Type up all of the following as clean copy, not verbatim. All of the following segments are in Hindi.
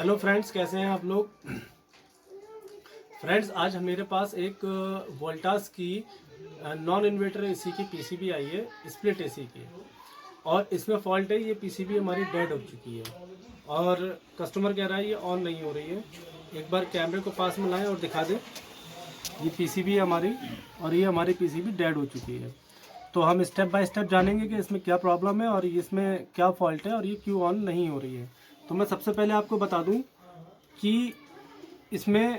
हेलो फ्रेंड्स, कैसे हैं आप लोग। फ्रेंड्स, आज मेरे पास एक वोल्टास की नॉन इन्वर्टर एसी की पीसीबी आई है, स्प्लिट एसी की। और इसमें फॉल्ट है, ये पीसीबी हमारी डेड हो चुकी है और कस्टमर कह रहा है ये ऑन नहीं हो रही है। एक बार कैमरे को पास में लाएं और दिखा दें। ये पीसीबी है हमारी और ये हमारी पीसीबी डेड हो चुकी है। तो हम स्टेप बाय स्टेप जानेंगे कि इसमें क्या प्रॉब्लम है और इसमें क्या फॉल्ट है और ये क्यों ऑन नहीं हो रही है। तो मैं सबसे पहले आपको बता दूं कि इसमें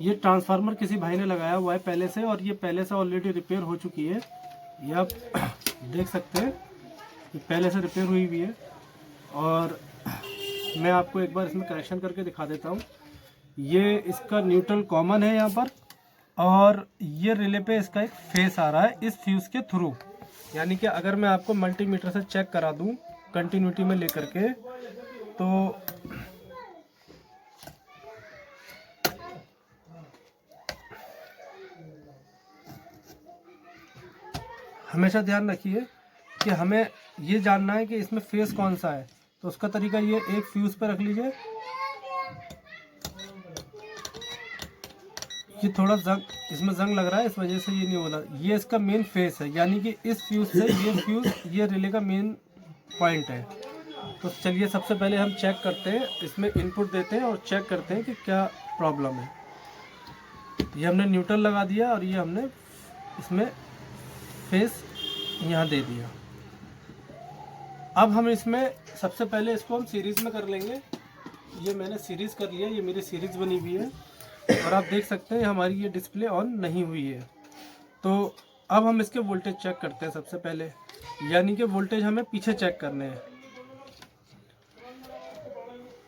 ये ट्रांसफार्मर किसी भाई ने लगाया हुआ है पहले से, और ये पहले से ऑलरेडी रिपेयर हो चुकी है। ये आप देख सकते हैं, ये पहले से रिपेयर हुई हुई है। और मैं आपको एक बार इसमें करेक्शन करके दिखा देता हूँ। ये इसका न्यूट्रल कॉमन है यहाँ पर, और ये रिले पे इसका एक फेस आ रहा है इस फ्यूज़ के थ्रू। यानी कि अगर मैं आपको मल्टीमीटर से चेक करा दूँ कंटिन्यूटी में लेकर के, तो हमेशा ध्यान रखिए कि हमें ये जानना है कि इसमें फेस कौन सा है। तो उसका तरीका ये, एक फ्यूज़ पे रख लीजिए। ये थोड़ा जंग, इसमें जंग लग रहा है, इस वजह से ये नहीं हो रहा। ये इसका मेन फेस है, यानी कि इस फ्यूज़ से ये फ्यूज़ ये रिले का मेन पॉइंट है। तो चलिए सबसे पहले हम चेक करते हैं, इसमें इनपुट देते हैं और चेक करते हैं कि क्या प्रॉब्लम है। ये हमने न्यूट्रल लगा दिया और ये हमने इसमें फेस यहाँ दे दिया। अब हम इसमें सबसे पहले इसको हम सीरीज़ में कर लेंगे। ये मैंने सीरीज़ कर लिया, ये मेरी सीरीज़ बनी हुई है और आप देख सकते हैं हमारी ये डिस्प्ले ऑन नहीं हुई है। तो अब हम इसके वोल्टेज चेक करते हैं सबसे पहले, यानी कि वोल्टेज हमें पीछे चेक करने हैं।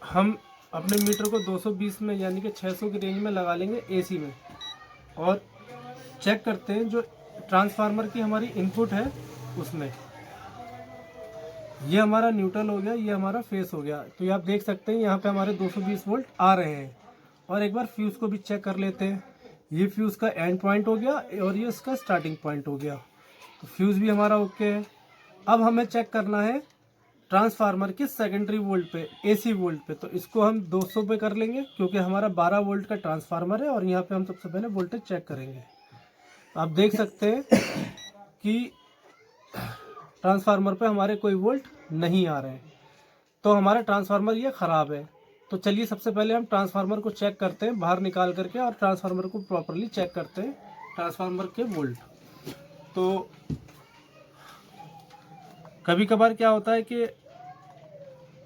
हम अपने मीटर को 220 में यानी कि 600 की रेंज में लगा लेंगे एसी में, और चेक करते हैं जो ट्रांसफार्मर की हमारी इनपुट है उसमें। ये हमारा न्यूट्रल हो गया, ये हमारा फेस हो गया। तो ये आप देख सकते हैं यहाँ पे हमारे 220 वोल्ट आ रहे हैं। और एक बार फ्यूज़ को भी चेक कर लेते हैं। ये फ्यूज़ का एंड पॉइंट हो गया और ये इसका स्टार्टिंग पॉइंट हो गया। तो फ्यूज़ भी हमारा ओके है। अब हमें चेक करना है ट्रांसफार्मर के सेकेंडरी वोल्ट पे, एसी वोल्ट पे। तो इसको हम 200 पे कर लेंगे, क्योंकि हमारा 12 वोल्ट का ट्रांसफार्मर है और यहाँ पे हम सबसे पहले वोल्टेज चेक करेंगे। आप देख सकते हैं कि ट्रांसफार्मर पे हमारे कोई वोल्ट नहीं आ रहे हैं, तो हमारा ट्रांसफार्मर ये ख़राब है। तो चलिए सबसे पहले हम ट्रांसफार्मर को चेक करते हैं बाहर निकाल करके, और ट्रांसफार्मर को प्रॉपरली चेक करते हैं ट्रांसफार्मर के वोल्ट। तो कभी कभार क्या होता है कि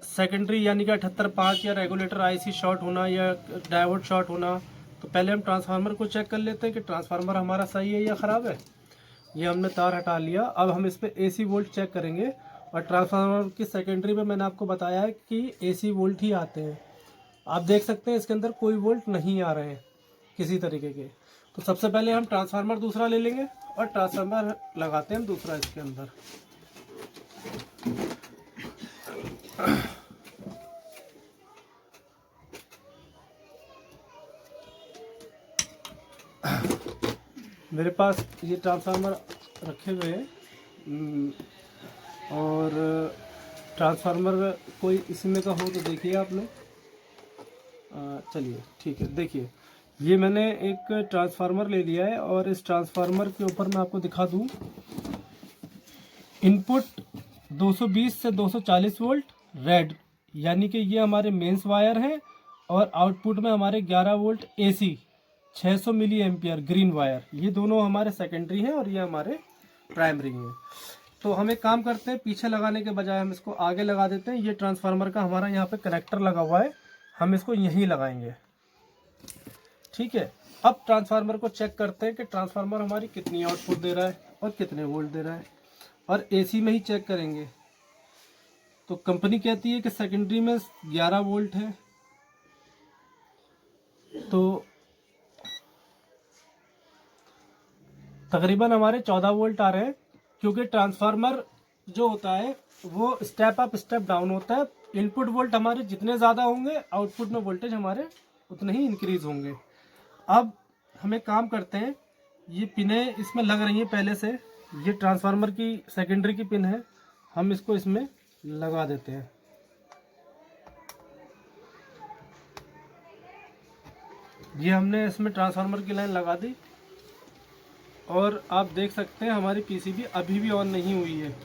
सेकेंडरी यानी कि 78.5 या रेगुलेटर आईसी शॉर्ट होना या डायोड शॉर्ट होना। तो पहले हम ट्रांसफार्मर को चेक कर लेते हैं कि ट्रांसफार्मर हमारा सही है या ख़राब है। ये हमने तार हटा लिया। अब हम इस पर एसी वोल्ट चेक करेंगे, और ट्रांसफार्मर की सेकेंडरी में मैंने आपको बताया है कि एसी वोल्ट ही आते हैं। आप देख सकते हैं इसके अंदर कोई वोल्ट नहीं आ रहे हैं किसी तरीके के। तो सबसे पहले हम ट्रांसफार्मर दूसरा ले लेंगे और ट्रांसफार्मर लगाते हैं हम दूसरा इसके अंदर। मेरे पास ये ट्रांसफार्मर रखे हुए हैं, और ट्रांसफार्मर कोई इसी में का हो तो देखिए आप लोग। चलिए ठीक है, देखिए ये मैंने एक ट्रांसफार्मर ले लिया है, और इस ट्रांसफार्मर के ऊपर मैं आपको दिखा दूं, इनपुट 220 से 240 वोल्ट रेड, यानी कि ये हमारे मेंस वायर हैं, और आउटपुट में हमारे 11 volt AC 600 milliampere green wire. ये दोनों हमारे सेकेंडरी हैं और ये हमारे प्राइमरी हैं। तो हम एक काम करते हैं, पीछे लगाने के बजाय हम इसको आगे लगा देते हैं। ये ट्रांसफार्मर का हमारा यहाँ पे कनेक्टर लगा हुआ है, हम इसको यहीं लगाएंगे। ठीक है। अब ट्रांसफार्मर को चेक करते हैं कि ट्रांसफार्मर हमारी कितनी आउटपुट दे रहा है और कितने वोल्ट दे रहा है, और एसी में ही चेक करेंगे। तो कंपनी कहती है कि सेकेंडरी में 11 वोल्ट है, तो तकरीबन हमारे 14 वोल्ट आ रहे हैं, क्योंकि ट्रांसफार्मर जो होता है वो स्टेप अप स्टेप डाउन होता है। इनपुट वोल्ट हमारे जितने ज़्यादा होंगे, आउटपुट में वोल्टेज हमारे उतने ही इंक्रीज होंगे। अब हम एक काम करते हैं, ये पिनें इसमें लग रही हैं पहले से, ये ट्रांसफार्मर की सेकेंडरी की पिन है, हम इसको इसमें लगा देते हैं। ये हमने इसमें ट्रांसफार्मर की लाइन लगा दी और आप देख सकते हैं हमारी पीसीबी अभी भी ऑन नहीं हुई है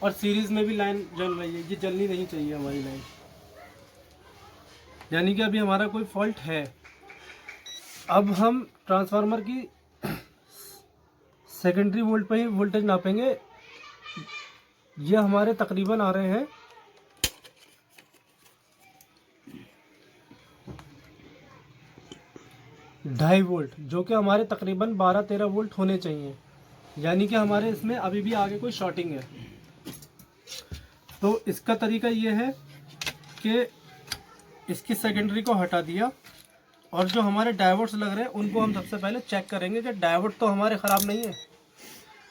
और सीरीज़ में भी लाइन जल रही है। ये जलनी नहीं चाहिए हमारी लाइन, यानी कि अभी हमारा कोई फॉल्ट है। अब हम ट्रांसफार्मर की सेकेंडरी वोल्ट पे ही वोल्टेज नापेंगे। ये हमारे तकरीबन आ रहे हैं 2.5 वोल्ट, जो कि हमारे तकरीबन 12-13 वोल्ट होने चाहिए, यानी कि हमारे इसमें अभी भी आगे कोई शॉर्टिंग है। तो इसका तरीका ये है कि इसकी सेकेंडरी को हटा दिया और जो हमारे डायोड्स लग रहे हैं उनको हम सबसे पहले चेक करेंगे कि डायोड तो हमारे ख़राब नहीं है,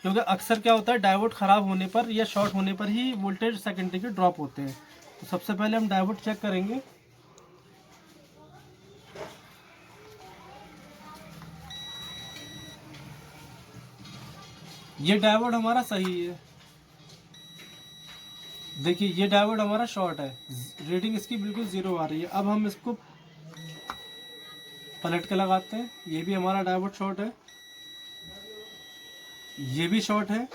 क्योंकि अक्सर क्या होता है डायोड ख़राब होने पर या शॉर्ट होने पर ही वोल्टेज सेकेंडरी के ड्रॉप होते हैं। तो सबसे पहले हम डायोड चेक करेंगे। ये डायोड हमारा सही है, देखिए ये डायोड हमारा शॉर्ट है, रीडिंग इसकी बिल्कुल 0 आ रही है। अब हम इसको पलट के लगाते हैं। ये भी हमारा डायोड शॉर्ट है, ये भी शॉर्ट है।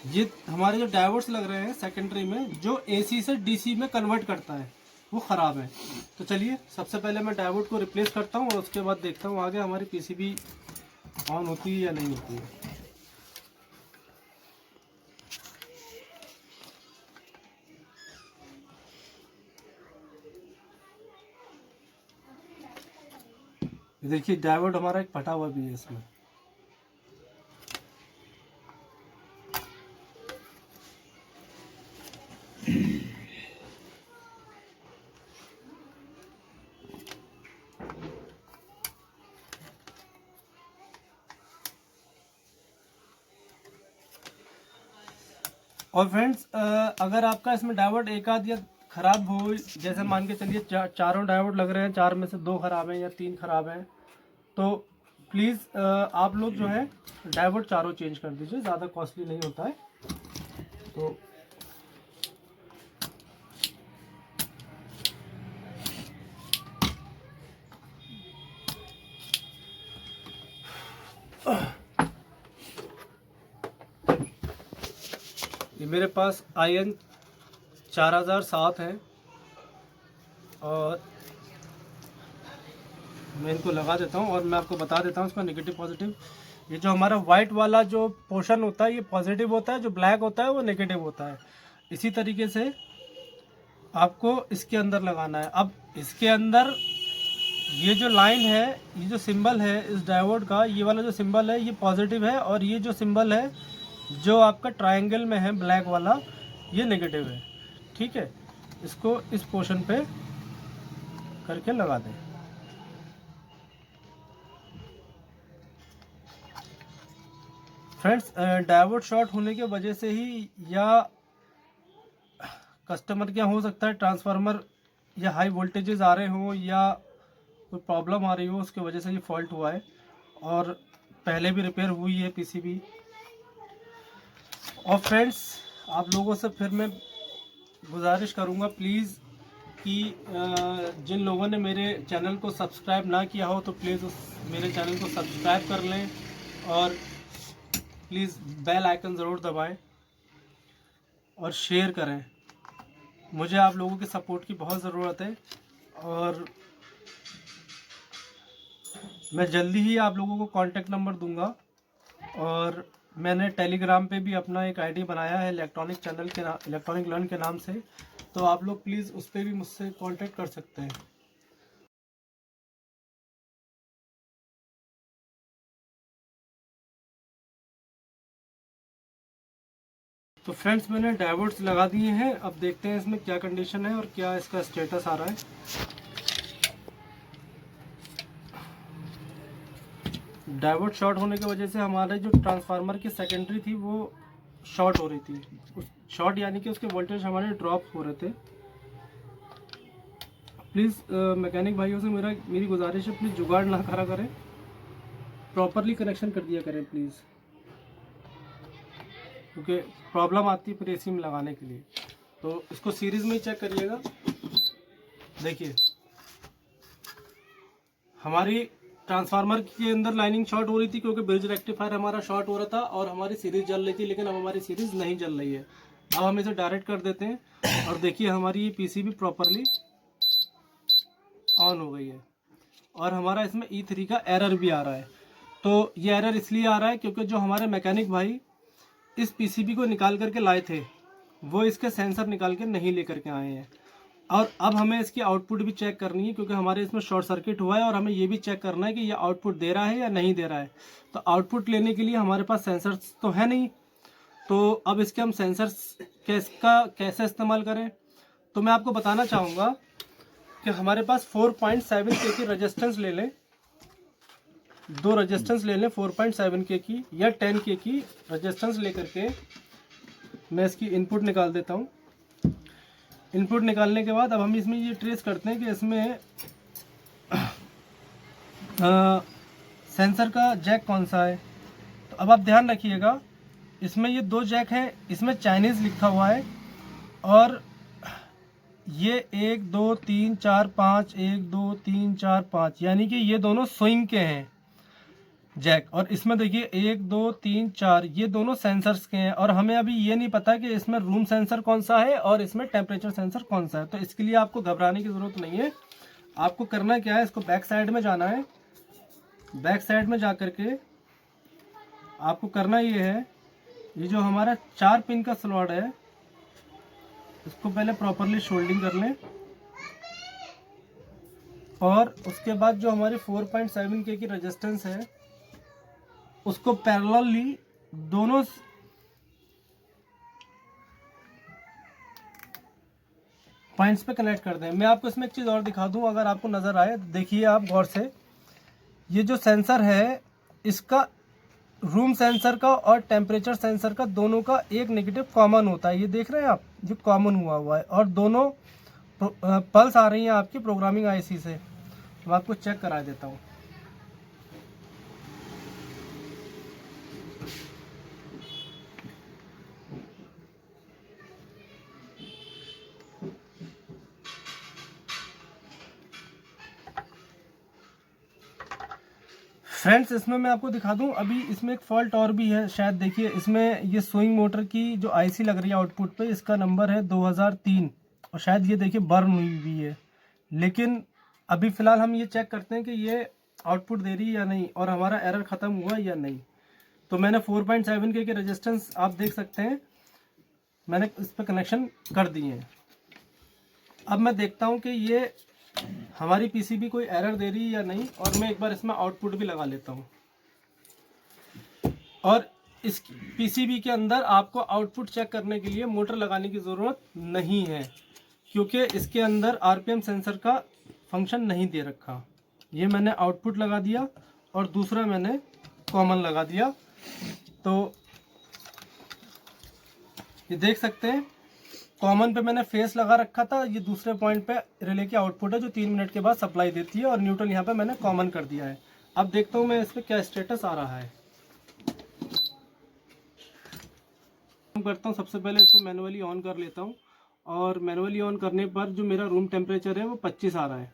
ये हमारे जो डायोड्स लग रहे हैं सेकेंडरी में, जो एसी से डीसी में कन्वर्ट करता है, वो ख़राब है। तो चलिए सबसे पहले मैं डायोड को रिप्लेस करता हूँ और उसके बाद देखता हूँ आगे हमारी पीसीबी ऑन होती है या नहीं होती है। देखिए डायोड हमारा एक फटा हुआ भी है इसमें। और फ्रेंड्स, अगर आपका इसमें डायोड एक आध या ख़राब हो, जैसे मान के चलिए चारों डायोड लग रहे हैं, 4 में से 2 ख़राब हैं या 3 ख़राब हैं, तो प्लीज़ आप लोग जो है डायोड चारों चेंज कर दीजिए, ज़्यादा कॉस्टली नहीं होता है। तो ये मेरे पास IN 4007 है और मैं इनको लगा देता हूँ और मैं आपको बता देता हूँ इसका नेगेटिव पॉजिटिव। ये जो हमारा वाइट वाला जो पोर्शन होता है ये पॉजिटिव होता है, जो ब्लैक होता है वो नेगेटिव होता है। इसी तरीके से आपको इसके अंदर लगाना है। अब इसके अंदर ये जो लाइन है, ये जो सिंबल है इस डायोड का, ये वाला जो सिंबल है ये पॉजिटिव है और ये जो सिंबल है जो आपका ट्रायंगल में है ब्लैक वाला, ये नेगेटिव है। ठीक है, इसको इस पोर्शन पे करके लगा दें। फ्रेंड्स, डायोड शॉर्ट होने की वजह से ही या कस्टमर क्या हो सकता है ट्रांसफार्मर या हाई वोल्टेजेस आ रहे हों या कोई प्रॉब्लम आ रही हो, उसकी वजह से ये फॉल्ट हुआ है और पहले भी रिपेयर हुई है पीसीबी। और फ्रेंड्स, आप लोगों से फिर मैं गुजारिश करूँगा प्लीज़ कि जिन लोगों ने मेरे चैनल को सब्सक्राइब ना किया हो तो प्लीज़ मेरे चैनल को सब्सक्राइब कर लें और प्लीज़ बेल आइकन ज़रूर दबाएं और शेयर करें। मुझे आप लोगों के सपोर्ट की बहुत ज़रूरत है और मैं जल्दी ही आप लोगों को कॉन्टेक्ट नंबर दूंगा। और मैंने टेलीग्राम पे भी अपना एक आईडी बनाया है इलेक्ट्रॉनिक चैनल के इलेक्ट्रॉनिक लर्न के नाम से, तो आप लोग प्लीज़ उस पर भी मुझसे कांटेक्ट कर सकते हैं। तो फ्रेंड्स, मैंने डायोड्स लगा दिए हैं। अब देखते हैं इसमें क्या कंडीशन है और क्या इसका स्टेटस आ रहा है। डायोड शॉर्ट होने की वजह से हमारे जो ट्रांसफार्मर की सेकेंडरी थी वो शॉर्ट हो रही थी। उस शॉर्ट यानी कि उसके वोल्टेज हमारे ड्रॉप हो रहे थे। प्लीज़ मैकेनिक भाइयों से मेरी गुजारिश है, प्लीज़ जुगाड़ ना करा करें, प्रॉपरली कनेक्शन कर दिया करें प्लीज़, क्योंकि प्रॉब्लम आती है फिर एसी में लगाने के लिए। तो इसको सीरीज़ में ही चेक करिएगा। देखिए हमारी ट्रांसफार्मर के अंदर लाइनिंग शॉर्ट हो रही थी क्योंकि ब्रिज रेक्टिफायर हमारा शॉर्ट हो रहा था और हमारी सीरीज जल रही थी, लेकिन अब हमारी सीरीज नहीं जल रही है। अब हम इसे डायरेक्ट कर देते हैं और देखिए हमारी ये पीसीबी प्रॉपरली ऑन हो गई है और हमारा इसमें E3 का एरर भी आ रहा है। तो ये एरर इसलिए आ रहा है क्योंकि जो हमारे मैकेनिक भाई इस पीसीबी को निकाल करके लाए थे वो इसके सेंसर निकाल के नहीं लेकर के आए हैं और अब हमें इसकी आउटपुट भी चेक करनी है क्योंकि हमारे इसमें शॉर्ट सर्किट हुआ है और हमें ये भी चेक करना है कि ये आउटपुट दे रहा है या नहीं दे रहा है। तो आउटपुट लेने के लिए हमारे पास सेंसर्स तो है नहीं, तो अब इसके हम सेंसर्स कैसे इस्तेमाल करें। तो मैं आपको बताना चाहूँगा कि हमारे पास 4.7 के की रजिस्टेंस ले लें, 2 रजिस्टेंस ले लें 4.7 के की या 10 के की रजिस्टेंस लेकर के मैं इसकी इनपुट निकाल देता हूँ। इनपुट निकालने के बाद अब हम इसमें ये ट्रेस करते हैं कि इसमें सेंसर का जैक कौन सा है। तो अब आप ध्यान रखिएगा, इसमें ये 2 जैक हैं, इसमें चाइनीज़ लिखा हुआ है और ये 1 2 3 4 5 1 2 3 4 5 यानी कि ये दोनों स्विंग के हैं जैक। और इसमें देखिए 1 2 3 4 ये दोनों सेंसर्स के हैं और हमें अभी ये नहीं पता कि इसमें रूम सेंसर कौन सा है और इसमें टेम्परेचर सेंसर कौन सा है। तो इसके लिए आपको घबराने की ज़रूरत नहीं है। आपको करना क्या है, इसको बैक साइड में जाना है। बैक साइड में जा कर के आपको करना ये है, ये जो हमारा 4 पिन का स्लॉट है इसको पहले प्रॉपरली शोल्डिंग कर लें और उसके बाद जो हमारी 4.7 के की रेजिस्टेंस है उसको पैरेलली दोनों पॉइंट्स पे कनेक्ट कर दें। मैं आपको इसमें एक चीज़ और दिखा दूं, अगर आपको नज़र आए देखिए आप गौर से, ये जो सेंसर है इसका रूम सेंसर का और टेम्परेचर सेंसर का दोनों का एक नेगेटिव कॉमन होता है। ये देख रहे हैं आप, जो कॉमन हुआ है और दोनों पल्स आ रही हैं आपकी प्रोग्रामिंग आईसी से। मैं आपको चेक करा देता हूँ। फ्रेंड्स इसमें मैं आपको दिखा दूं, अभी इसमें एक फॉल्ट और भी है शायद। देखिए इसमें ये स्विंग मोटर की जो आईसी लग रही है आउटपुट पे, इसका नंबर है 2003 और शायद ये देखिए बर्न हुई हुई है। लेकिन अभी फ़िलहाल हम ये चेक करते हैं कि ये आउटपुट दे रही है या नहीं और हमारा एरर ख़त्म हुआ या नहीं। तो मैंने 4.7 के रेजिस्टेंस आप देख सकते हैं मैंने इस पर कनेक्शन कर दिए हैं। अब मैं देखता हूँ कि ये हमारी पीसीबी कोई एरर दे रही है या नहीं और मैं एक बार इसमें आउटपुट भी लगा लेता हूँ। और इस पीसीबी के अंदर आपको आउटपुट चेक करने के लिए मोटर लगाने की ज़रूरत नहीं है क्योंकि इसके अंदर आरपीएम सेंसर का फंक्शन नहीं दे रखा। ये मैंने आउटपुट लगा दिया और दूसरा मैंने कॉमन लगा दिया। तो ये देख सकते हैं कॉमन पे मैंने फेस लगा रखा था, ये दूसरे पॉइंट पे रिले की आउटपुट है जो 3 मिनट के बाद सप्लाई देती है और न्यूट्रल यहाँ पे मैंने कॉमन कर दिया है। अब देखता हूँ मैं इस पर क्या स्टेटस आ रहा है। करता हूँ सबसे पहले इसको मैनुअली ऑन कर लेता हूँ और मैनुअली ऑन करने पर जो मेरा रूम टेम्परेचर है वो 25 आ रहा है।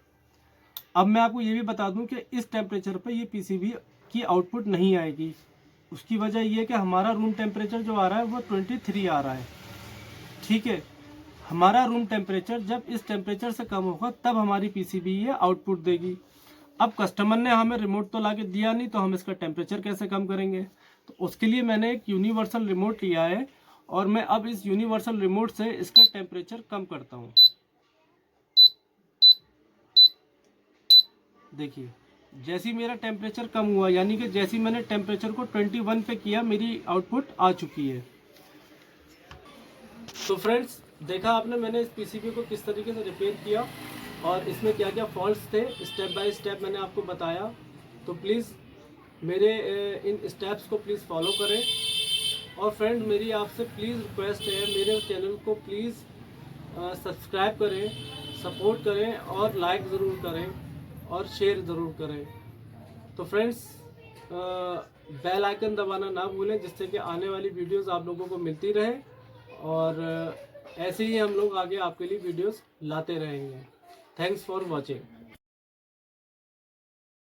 अब मैं आपको ये भी बता दूं कि इस टेम्परेचर पर ये पीसीबी की आउटपुट नहीं आएगी। उसकी वजह ये है कि हमारा रूम टेम्परेचर जो आ रहा है वो 23 आ रहा है। ठीक है, हमारा रूम टेम्परेचर जब इस टेम्परेचर से कम होगा तब हमारी पीसीबी ये आउटपुट देगी। अब कस्टमर ने हमें रिमोट तो ला के दिया नहीं, तो हम इसका टेम्परेचर कैसे कम करेंगे। तो उसके लिए मैंने एक यूनिवर्सल रिमोट लिया है और मैं अब इस यूनिवर्सल रिमोट से इसका टेम्परेचर कम करता हूँ। देखिए जैसे ही मेरा टेम्परेचर कम हुआ, यानी कि जैसे ही मैंने टेम्परेचर को 21 पे किया, मेरी आउटपुट आ चुकी है। तो फ्रेंड्स देखा आपने मैंने इस पीसीबी को किस तरीके से रिपेयर किया और इसमें क्या क्या फॉल्ट्स थे, स्टेप बाय स्टेप मैंने आपको बताया। तो प्लीज़ मेरे इन स्टेप्स को प्लीज़ फॉलो करें। और फ्रेंड मेरी आपसे प्लीज़ रिक्वेस्ट है, मेरे चैनल को प्लीज़ सब्सक्राइब करें, सपोर्ट करें और लाइक ज़रूर करें और शेयर ज़रूर करें। तो फ्रेंड्स बेल आइकन दबाना ना भूलें जिससे कि आने वाली वीडियोस आप लोगों को मिलती रहे और ऐसे ही हम लोग आगे आपके लिए वीडियोस लाते रहेंगे। Thanks for watching.